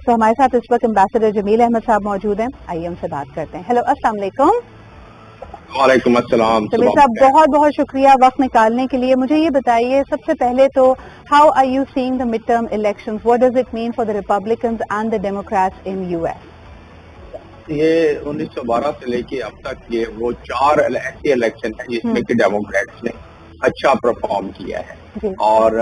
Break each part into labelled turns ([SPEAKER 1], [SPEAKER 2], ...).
[SPEAKER 1] तो हमारे साथ इस वक्त एम्बेसडर जमील अहमद साहब मौजूद हैं, आइए उनसे बात करते हैं। हेलो, अस्सलाम वालेकुम।
[SPEAKER 2] वालेकुम अस्सलाम।
[SPEAKER 1] जमील साहब, बहुत बहुत शुक्रिया वक्त निकालने के लिए। मुझे ये बताइए सबसे पहले तो, how are you seeing the mid term elections, what does it mean for the Republicans and the Democrats in US?
[SPEAKER 2] ये 1912 से लेके अब तक ये वो 4 ऐसे इलेक्शन है जिसमें कि डेमोक्रेट्स ने अच्छा परफॉर्म किया है और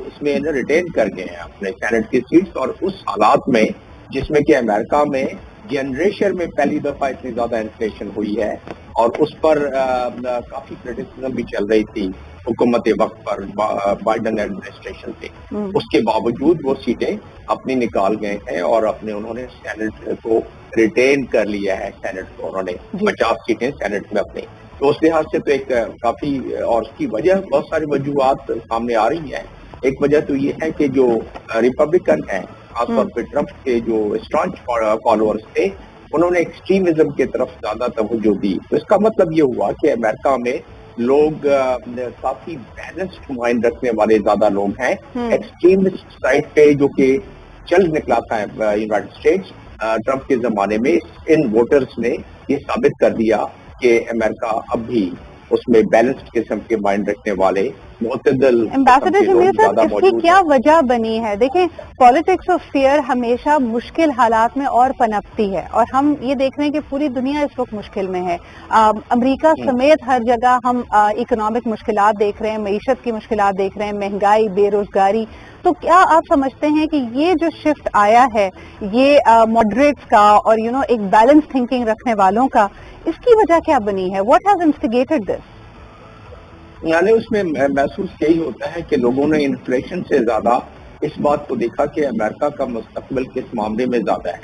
[SPEAKER 2] इसमें रिटेन कर गए हैं अपने सेनेट की सीट्स। और उस हालात में जिसमें कि अमेरिका में जनरेशन में पहली दफा इतनी ज्यादा इन्फ्लेशन हुई है और उस पर काफी क्रिटिसिज्म भी चल रही थी हुकूमत वक्त पर बाइडन एडमिनिस्ट्रेशन से, उसके बावजूद वो सीटें अपनी निकाल गए हैं और अपने उन्होंने सेनेट को रिटेन कर लिया है। सेनेट को उन्होंने 50 सीटें सेनेट में अपने, तो उस लिहाज से तो एक काफी, और उसकी वजह बहुत सारी वजूहत सामने आ रही है। एक वजह तो ये है कि जो रिपब्लिकन है खासतौर पर ट्रंप के जो स्ट्रॉन्ग फॉलोअर्स थे, उन्होंने एक्सट्रीमिज्म की तरफ ज्यादा तवज्जो दी। तो इसका मतलब ये हुआ कि अमेरिका में लोग काफी बैलेंस्ड माइंड रखने वाले ज्यादा लोग हैं। एक्सट्रीमिस्ट साइड पे जो कि चल निकला था यूनाइटेड स्टेट्स ट्रंप के जमाने में, इन वोटर्स ने ये साबित कर दिया कि अमेरिका अब भी उसमें बैलेंस्ड किस्म के माइंड रखने वाले मुतदल
[SPEAKER 1] एम्बेसडर जमील साहब, इसकी क्या वजह बनी है? देखें, पॉलिटिक्स ऑफ फियर हमेशा मुश्किल हालात में और पनपती है और हम ये देख रहे हैं कि पूरी दुनिया इस वक्त मुश्किल में है। अमेरिका समेत हर जगह हम इकोनॉमिक मुश्किलात देख रहे हैं, मईशत की मुश्किलात देख रहे हैं, महंगाई, बेरोजगारी। तो क्या आप समझते हैं कि ये जो शिफ्ट आया है ये मॉडरेट्स का और एक बैलेंस थिंकिंग रखने वालों का, इसकी वजह क्या बनी है? What has instigated this?
[SPEAKER 2] यानी उसमें महसूस यही होता है कि लोगों ने इन्फ्लेशन से ज्यादा इस बात को देखा कि अमेरिका का मुस्तकबिल किस मामले में ज्यादा है।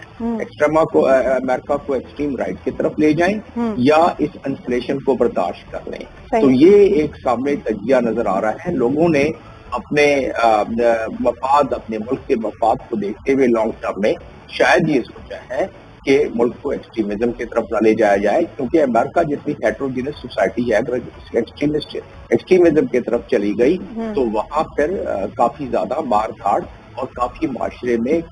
[SPEAKER 2] अमेरिका को एक्सट्रीम राइट की तरफ ले जाएं या इस इन्फ्लेशन को बर्दाश्त कर लें। तो ये एक सामने तजिया नजर आ रहा है। लोगों ने अपने मफाद, अपने मुल्क के मफाद को देखते हुए लॉन्ग टर्म में शायद ये सोचा है कि मुल्क को एक्सट्रीमिज्म की तरफ न ले जाया जाए, क्योंकि अमेरिका जितनी हेट्रोजीनियस सोसाइटी है, अगर एक्सट्रीमिज्म की तरफ चली गई तो वहां फिर काफी ज्यादा मार काट और काफी माशरे में एक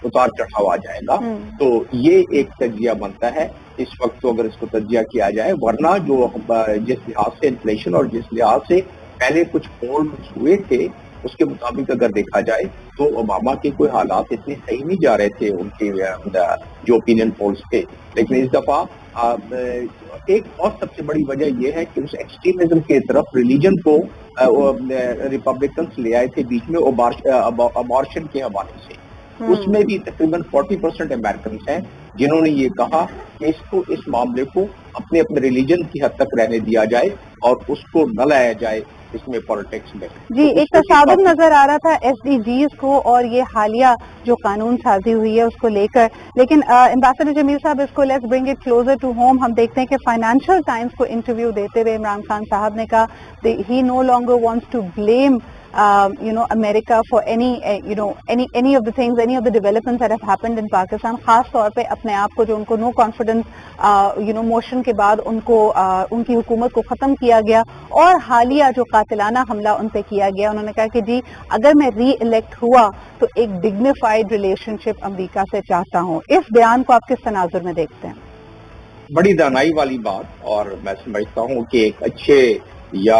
[SPEAKER 2] उतार चढ़ाव आ जाएगा। तो ये एक तजिया बनता है इस वक्त, तो अगर इसको तजिया किया जाए, वरना जो जिस लिहाज से इन्फ्लेशन और जिस लिहाज से पहले कुछ पोल्स हुए थे उसके मुताबिक अगर देखा जाए तो ओबामा के कोई हालात इतने सही नहीं जा रहे थे उनके जो ओपिनियन पोल्स थे। लेकिन इस दफा एक और सबसे बड़ी वजह यह है कि उस एक्सट्रीमिज्म की तरफ रिलीजन को रिपब्लिकन्स ले आए थे बीच में अबॉर्शन के हवाले से। उसमें भी तकरीबन 40% अमेरिकन हैं जिन्होंने ये कहा कि इसको, इस मामले को अपने अपने रिलीजन की हद तक रहने दिया जाए और उसको न लाया जाए इसमें पॉलिटिक्स में।
[SPEAKER 1] जी, एक तसादुम नजर आ रहा था SDGs को और ये हालिया जो कानून साजी हुई है उसको लेकर। लेकिन एम्बेसडर जमील साहब, इसको let's bring it closer to home. हम देखते हैं कि फाइनेंशियल टाइम्स को इंटरव्यू देते हुए इमरान खान साहब ने कहा he no longer wants to blame America for any of the things, any of the developments that have happened in Pakistan. खास तौर पे अपने आप को, जो उनको नो कॉन्फिडेंस मोशन के बाद उनको उनकी हुकूमत को खत्म किया गया और हालिया जो कातिलाना हमला उन पे किया गया, उन्होंने कहा कि जी अगर मैं री इलेक्ट हुआ तो एक डिग्निफाइड रिलेशनशिप अमेरिका से चाहता हूँ। इस बयान को आप किस तनाजुर में देखते हैं?
[SPEAKER 2] बड़ी दानाई वाली बात, और मैं समझता हूँ कि एक अच्छे या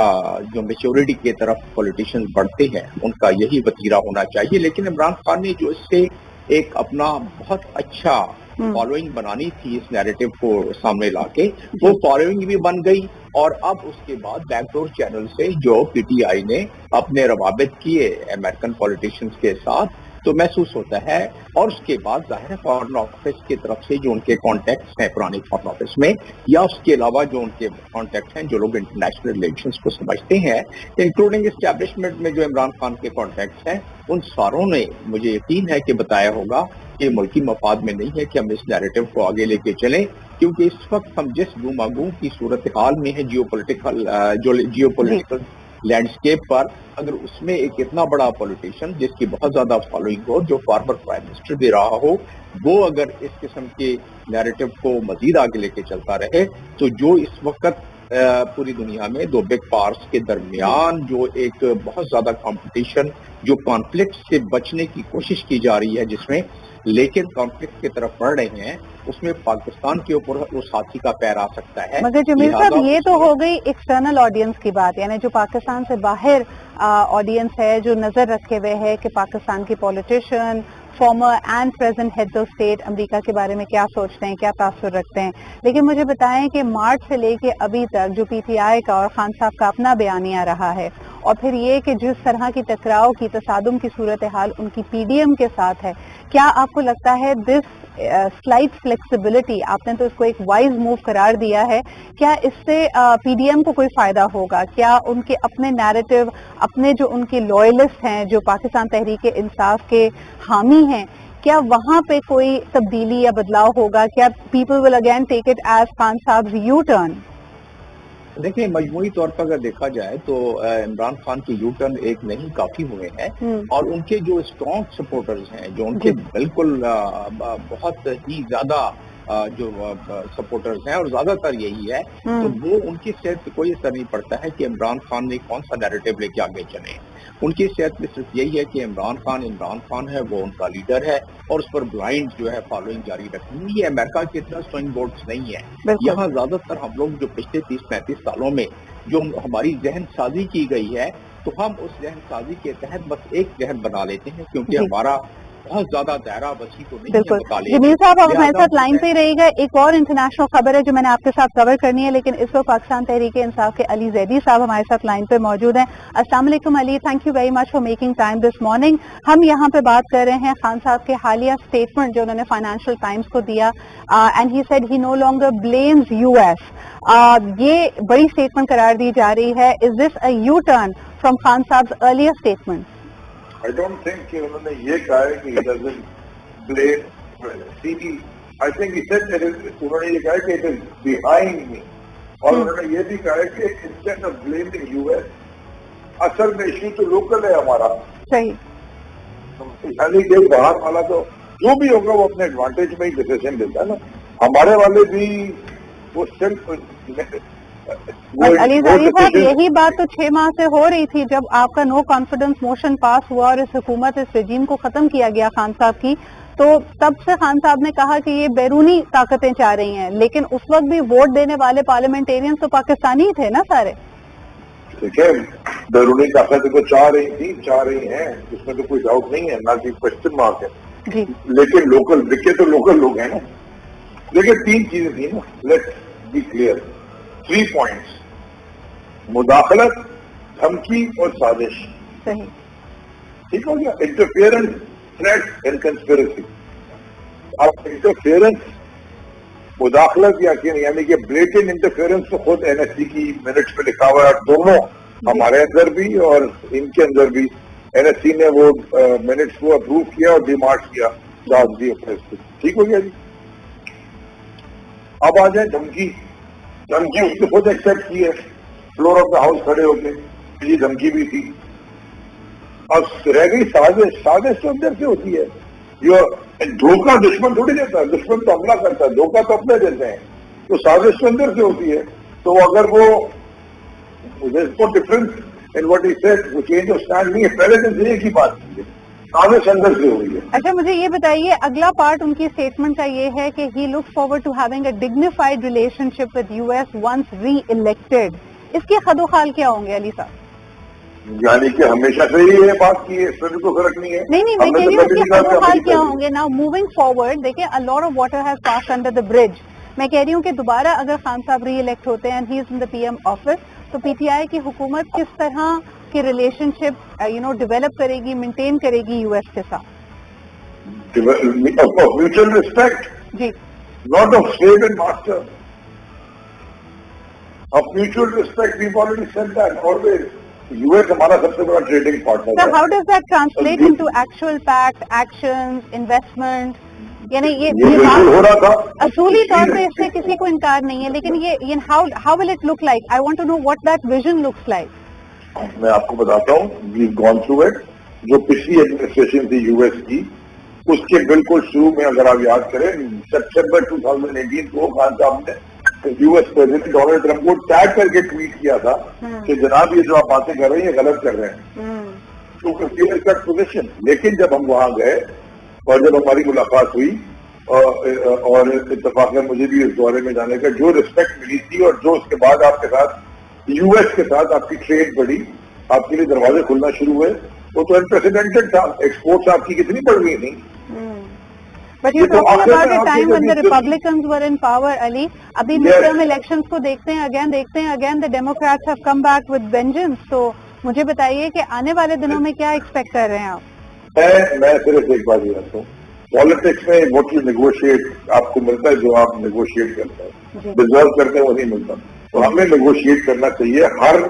[SPEAKER 2] जो मेच्योरिटी की तरफ पॉलिटिशियंस बढ़ते हैं उनका यही वतीरा होना चाहिए। लेकिन इमरान खान ने जो इससे एक अपना बहुत अच्छा फॉलोइंग बनानी थी इस नैरेटिव को सामने लाके, वो फॉलोइंग भी बन गई। और अब उसके बाद बैकडोर चैनल से जो PTI ने अपने रवाबित किए अमेरिकन पॉलिटिशियंस के साथ, तो महसूस होता है। और उसके बाद जाहिर है फॉरेन ऑफिस की तरफ से जो उनके कॉन्टैक्ट्स हैं पुरानी फॉरेन ऑफिस में, या उसके अलावा जो उनके कॉन्टैक्ट हैं, जो लोग इंटरनेशनल रिलेशंस को समझते हैं, इंक्लूडिंग एस्टैब्लिशमेंट में जो इमरान खान के कॉन्टैक्ट्स हैं, उन सारों ने मुझे यकीन है कि बताया होगा कि मुल्की मफाद में नहीं है कि हम इस नैरेटिव को आगे लेके चलें, क्योंकि इस वक्त हम जिस गुमागू की सूरत हाल में है जियोपॉलिटिकल लैंडस्केप पर, अगर उसमें एक इतना बड़ा पॉलिटिशियन जिसकी बहुत ज्यादा फॉलोइंग हो, जो फॉर्मर प्राइम मिनिस्टर भी रहा हो, वो अगर इस किस्म के नैरेटिव को मजीद आगे लेके चलता रहे, तो जो इस वक्त پوری دنیا میں دو بگ پاورز کے درمیان جو ایک بہت زیادہ کمپٹیشن، جو کانفلکٹ سے بچنے کی کوشش کی جا رہی ہے، جس میں لیکن کانفلکٹ کی طرف بڑھ رہے ہیں، اس میں پاکستان کے اوپر اس ہاتھی کا پیر آ سکتا ہے.
[SPEAKER 1] مگر جمیل صاحب یہ تو ہو گئی ایکسٹرنل آڈینس کی بات، یعنی جو پاکستان سے باہر آڈینس ہے جو نظر رکھے ہوئے ہے کہ پاکستان کی politician former and present head of state امریکہ کے بارے میں کیا سوچتے ہیں، کیا تاثر رکھتے ہیں. لیکن مجھے بتائیں کہ مارچ سے لے کے ابھی تک جو پی ٹی آئی کا اور خان صاحب کا اپنا بیانیہ رہا ہے، اور پھر یہ کہ جس طرح کی ٹکراؤ کی تصادم کی صورتحال ان کی پی ڈی ایم کے ساتھ ہے، کیا آپ کو لگتا ہے دس سلائٹ فلیکسیبلٹی، آپ نے تو اس کو ایک وائز موو قرار دیا ہے، کیا اس سے پی ڈی ایم کو کوئی فائدہ ہوگا؟ کیا ان کے اپنے نیریٹو، اپنے جو ان کے لوئلسٹ ہیں جو پاکستان تحریک انصاف کے حامی ہیں، کیا وہاں پہ کوئی تبدیلی یا بدلاؤ ہوگا؟ کیا people will again take it as Khan صاحب یو ٹرن؟
[SPEAKER 2] دیکھیں، مجموعی طور پر اگر دیکھا جائے تو عمران خان کے یو ٹرن ایک نہیں کافی ہوئے ہیں، اور ان کے جو اسٹرانگ سپورٹرز ہیں، جو ان کے بالکل بہت ہی زیادہ جو سپورٹرز ہیں، اور زیادہ تر یہی ہے، تو وہ ان کی صحت پہ کوئی اثر نہیں پڑتا ہے کہ عمران خان نے کون سا نیریٹو لے کے آگے چلے. ان کی صحت میں صرف یہی ہے کہ عمران خان ہے، وہ ان کا لیڈر ہے، اور اس پر بلائنڈ جو ہے فالوئنگ جاری رکھنی. یہ امریکہ کی اتنا سوئنگ بورڈز نہیں ہے. یہاں زیادہ تر ہم لوگ جو پچھلے 30-35 سالوں میں جو ہماری ذہن سازی کی گئی ہے، تو ہم اس ذہن سازی کے تحت بس ایک ذہن بنا لیتے ہیں، کیونکہ ہمارا بہت زیادہ دائرہ وسیع تو نہیں ہے مطالعے.
[SPEAKER 1] جمیل صاحب آپ ہمارے ساتھ لائن پہ ہی رہے گا. ایک اور انٹرنیشنل خبر ہے جو میں نے آپ کے ساتھ کور کرنی ہے، لیکن اس وقت پاکستان تحریک انصاف کے علی زیدی صاحب ہمارے ساتھ لائن پہ موجود ہیں. السلام علیکم Ali, thank you very much for making time this morning. ہم یہاں پہ بات کر رہے ہیں خان صاحب کے حالیہ اسٹیٹمنٹ جو انہوں نے فائنینشیل ٹائمز کو دیا، and he said he no longer بلیمز U S. یہ بڑی اسٹیٹمنٹ قرار دی جا رہی ہے. از دس اے یو ٹرن فرام خان صاحب earlier statement?
[SPEAKER 3] I don't think کہ انہوں نے یہ کہا ہے کہ he doesn't blame. I think he said that انہوں نے یہ کہا ہے کہ it is behind me. اور انہوں نے یہ بھی کہا ہے کہ instead of blaming US، اصل میں ایشو تو لوکل ہے ہمارا.
[SPEAKER 1] صحیح.
[SPEAKER 3] یعنی کہ باہر والا تو جو بھی ہوگا وہ اپنے ایڈوانٹیج میں ہی ڈیسیزن لیتا ہے نا. ہمارے والے بھی وہ صرف
[SPEAKER 1] علی زیدی صاحب یہی بات تو 6 ماہ سے ہو رہی تھی جب آپ کا نو کانفیڈنس موشن پاس ہوا اور اس حکومت، اس رجیم کو ختم کیا گیا خان صاحب کی، تو تب سے خان صاحب نے کہا کہ یہ بیرونی طاقتیں چاہ رہی ہیں، لیکن اس وقت بھی ووٹ دینے والے پارلیمنٹیرینز تو پاکستانی ہی تھے نا سارے.
[SPEAKER 3] دیکھیں، بیرونی طاقتیں تو چاہ رہی ہیں، اس میں تو کوئی ڈاؤٹ نہیں ہے، نہ کہ کوشچن مارک ہے.
[SPEAKER 1] جی.
[SPEAKER 3] لیکن لوکل بکے تو لوکل لوگ ہیں نا. دیکھیں 3 چیزیں تھیں نا، لیٹس بی کلیئر. 3 points: مداخلت، دھمکی اور سازش.
[SPEAKER 1] صحیح.
[SPEAKER 3] ٹھیک ہو گیا. Interference, threat and conspiracy. اب انٹرفیئرنس، مداخلت یعنی کہ بلیٹنٹ انٹرفیئرنس تو خود این ایس سی کی منٹس پہ لکھا ہوا ہے، دونوں ہمارے اندر بھی اور ان کے اندر بھی. این ایس سی نے وہ منٹس کو اپروو کیا اور ڈیمارچ کیا 10 اپریل کو. ٹھیک ہو گیا جی. اب آ جائیں دھمکی اس نے خود ایکسپٹ کی ہے، فلور آف دا ہاؤس کھڑے ہو کے یہ دھمکی بھی تھی. اب رہ گئی سازش تو اندر سے ہوتی ہے. دھوکہ دشمن تھوڑی دیتا ہے، دشمن تو حملہ کرتا ہے، دھوکہ تو اپنے دیتے ہیں. تو سازش تو اندر سے ہوتی ہے. تو اگر وہ difference in what he said, وہ چینج آف اسٹینڈ نہیں ہے، پہلے دن سے ایک ہی بات کی ہے، سازش اندر سے ہوئی ہے.
[SPEAKER 1] اچھا مجھے یہ بتائیے، اگلا پارٹ ان کی اسٹیٹمنٹ کا یہ ہے کہ he looks forward to having a dignified relationship with U S once re-elected. اس کے خد و خال کیا ہوں گے علی صاحب؟
[SPEAKER 3] یعنی کہ ہمیشہ سے ہی یہ بات کی ہے، اس میں بھی کوئی فرق نہیں ہے.
[SPEAKER 1] نہیں میں کہہ رہی ہوں اس کے خد و خال کیا ہوں گے. ناؤ موونگ فارورڈ دیکھیں a lot of water has passed under the bridge. میں کہہ رہی ہوں کہ دوبارہ اگر خان صاحب ری الیکٹ ہوتے ہیں and he is in the PM office، تو پی ٹی آئی کی حکومت کس طرح کی ریلیشن شپ ڈیولپ کرے گی، مینٹین کرے گی یو ایس کے ساتھ؟
[SPEAKER 3] میوچل ریسپیکٹ
[SPEAKER 1] جی.
[SPEAKER 3] not of slave and master, of mutual respect. We've already said that always. US ہمارا سب سے بڑا ٹریڈنگ پارٹنر ہے.
[SPEAKER 1] So how does that translate into actual pact, actions, investment؟ یعنی یہ
[SPEAKER 3] ہو رہا تھا
[SPEAKER 1] اصولی طور پہ اس سے کسی کو انکار نہیں ہے، لیکن یہ how will it look like? I want to know what that vision looks like.
[SPEAKER 3] میں آپ کو بتاتا ہوں. we've gone through it. جو پچھلی ایڈمنسٹریشن تھی US کی، اس کے بالکل شروع میں اگر آپ یاد کریں سپٹمبر 2018 کو خان صاحب نے US प्रेसिडेंट डोनाल्ड ट्रंप को टैग करके ट्वीट किया था कि जनाब ये जो आप बातें कर रहे हैं ये गलत कर रहे हैं, तो क्लियर कट पोजीशन। लेकिन जब हम वहां गए और जब हमारी मुलाकात हुई और इत्तेफाकन मुझे भी इस दौरे में जाने का जो रिस्पेक्ट मिली थी और जो उसके बाद आपके साथ US के साथ आपकी ट्रेड बढ़ी, आपके लिए दरवाजे खुलना शुरू हुए, वो तो अनप्रेसिडेंटेड था। एक्सपोर्ट्स आपकी कितनी बढ़ गई थी।
[SPEAKER 1] But you're talking about a time when the Republicans were in power, Ali. अभी midterm elections को देखते हैं again, the Democrats have come back with vengeance. तो मुझे बताइए कि आने वाले दिनों में क्या एक्सपेक्ट कर रहे हैं आप?
[SPEAKER 3] मैं सिर्फ एक बात कहता हूँ, पॉलिटिक्स में व्हाट यू नेगोशिएट आपको मिलता है, जो आप नेगोशिएट करते हैं, डिजर्व करते हैं वो नहीं मिलता। तो हमें नेगोशिएट करना चाहिए हर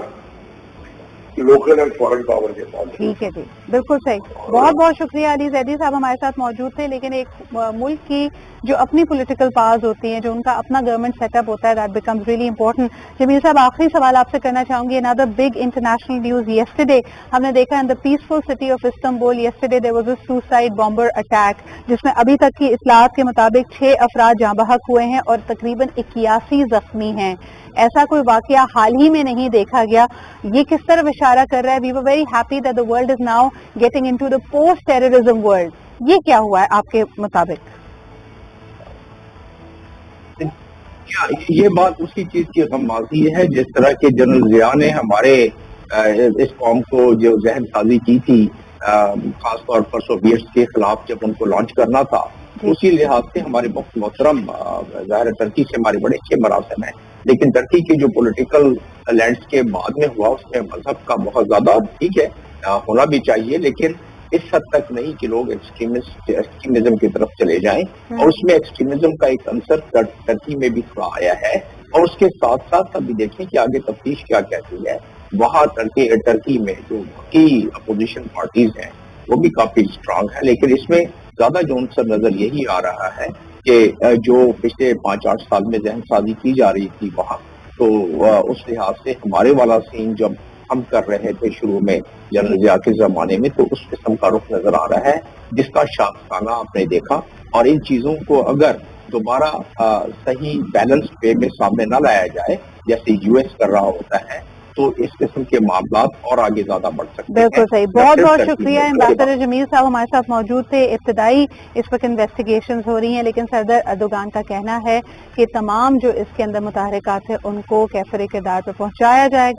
[SPEAKER 3] लोकल एंड फॉरेन पावर के साथ।
[SPEAKER 1] ठीक है जी, बिल्कुल सही। बहुत बहुत शुक्रिया अली जैदी साहब हमारे साथ मौजूद थे। लेकिन एक मुल्क की जो अपनी पॉलिटिकल पावर्स होती हैं, जो उनका अपना गवर्नमेंट सेटअप होता है, that becomes really important. Jamil साहब, आखिरी सवाल आपसे करना चाहूंगी। Another big international news yesterday हमने देखा in the peaceful city of Istanbul yesterday there was a suicide bomber attack, जिसमें अभी तक की इत्तलात के मुताबिक 6 अफराद जाँ बहक हुए हैं और तकरीबन 81 जख्मी हैं। ऐसा कोई वाकया हाल ही में नहीं देखा गया। ये किस तरफ इशारा कर रहा है? We were very happy that the world is now getting into the post terrorism world. ये क्या हुआ है आपके मुताबिक?
[SPEAKER 2] ये बात उसी चीज की गमाज़ी है जिस तरह के जनरल जिया ने हमारे इस कौम को जो जहन साजी की थी, खासतौर पर सोवियट्स के खिलाफ जब उनको लॉन्च करना था, उसी लिहाज से हमारे मोहतरम ज़ाहिर टर्की से हमारे बड़े अच्छे मरासिम हैं। लेकिन टर्की के जो पॉलिटिकल लैंडस्केप बाद में हुआ उसमें मजहब का बहुत ज्यादा ठीक है होना भी चाहिए, लेकिन इस हद तक नहीं कि लोग एक्सट्रीमिज्म की तरफ चले जाएं। और उसमें एक्सट्रीमिज्म का एक अंसर टर्की में भी थोड़ा आया है। और उसके साथ साथ अभी देखें कि आगे तफ्तीश क्या कहती है। वहाँ टर्की में जो बाकी अपोजिशन पार्टीज हैं वो भी काफी स्ट्रांग है, लेकिन इसमें ज्यादा जो अंसर नजर यही आ रहा है कि जो पिछले 5-8 साल में जहन साजी की जा रही थी वहाँ, तो उस लिहाज से हमारे वाला सीन जब हम कर रहे थे शुरू में जनरल जिया के जमाने में, तो उस किस्म का रुख नजर आ रहा है जिसका शाखसाना आपने देखा। और इन चीजों को अगर दोबारा सही बैलेंस वे में सामने न लाया जाए जैसे US कर रहा होता है, तो इस किस्म के मामला और आगे ज्यादा बढ़ सकते हैं।
[SPEAKER 1] बिल्कुल सही। बहुत बहुत शुक्रिया। एम्बेसडर जमील साहब हमारे साथ मौजूद थे। इब्तदाई इस वक्त इन्वेस्टिगेशंस हो रही हैं, लेकिन सदर अर्दोगान का कहना है कि तमाम जो इसके अंदर मुतहरिकात है उनको कैफरे किरदार पर पहुंचाया जाएगा।